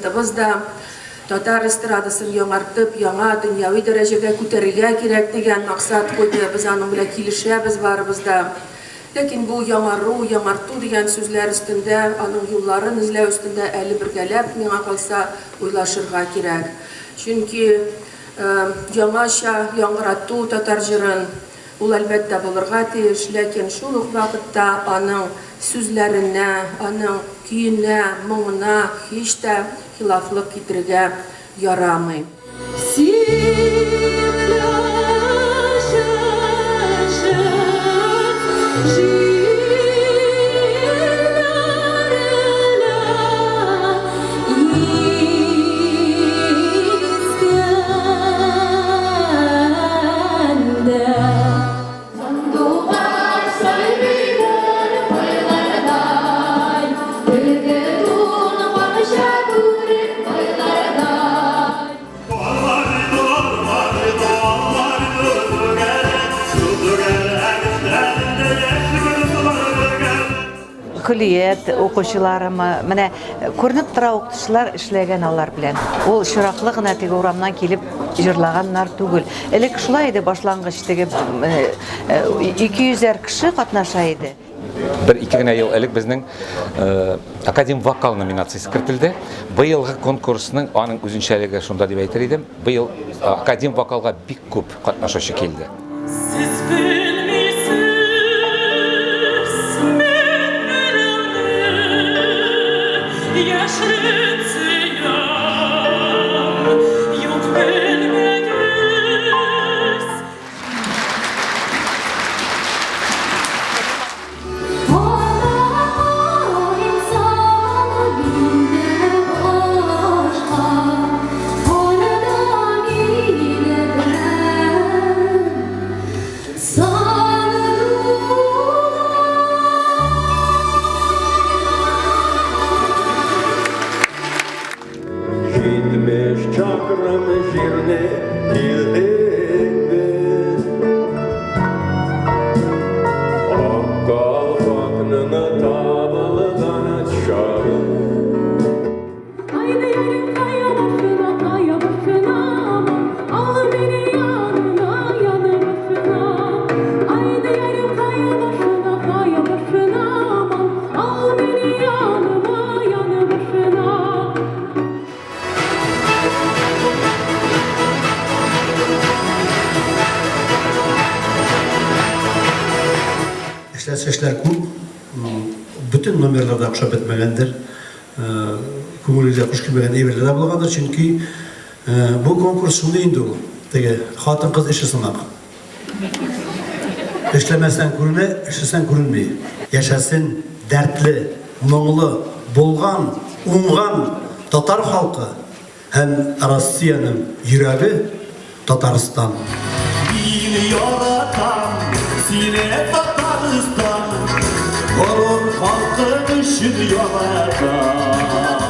Президентimiz da Tatar estradasını yaڭartıp, yaڭa dünyavi derecege ko'tarilge kirek degen maksat koydu. Biz anın bile kilişemiz barımız da. Lakin bu yaڭartу degen sözler üstünde, anın yolların izle üstünde 51 mine kalsa uylaşırga kirek. Çünkü yaڭaşa yaڭratу Tatar jırın ul elbette bulurga tiş, lakin şol vakitda anın sözlerine, anın kuyuna, muğuna hiç de hilaflık getirge yaramay. Külliyet okuşularımı, mene көрініп тұра оқытушылар işlegen алар bilen. Ол şıraqlı gına tege uramdan kelip jırlaganlar tugul. Elek şulaydı başlangıçtagi 200'er kişi katnaşaydı. Bir iki gine yıl elek bizning Akadem Vokal nominatsiyasi kiritildi. Bu yılғы konkursning aning o'zinchaligiga shunda deb aytar edim. Bu yil Akadem Vokalga bik ko'p qatnashuvchi keldi. İşler bütün numaralarda akşam etmegendir. Kumulüze kuş kimegen evlerde bulgandır çünkü bu konkurs şunu indi o. Tege hatın kız işi sınak. İşlemezsen kurune, işlesen kurunmuyor. Yaşasın dertli, muğlu, bulgan, umgan Tatar halkı hem Rossiyanın yüreği Tataristan. Sine Tataristan, horor halkı ışık yaratan.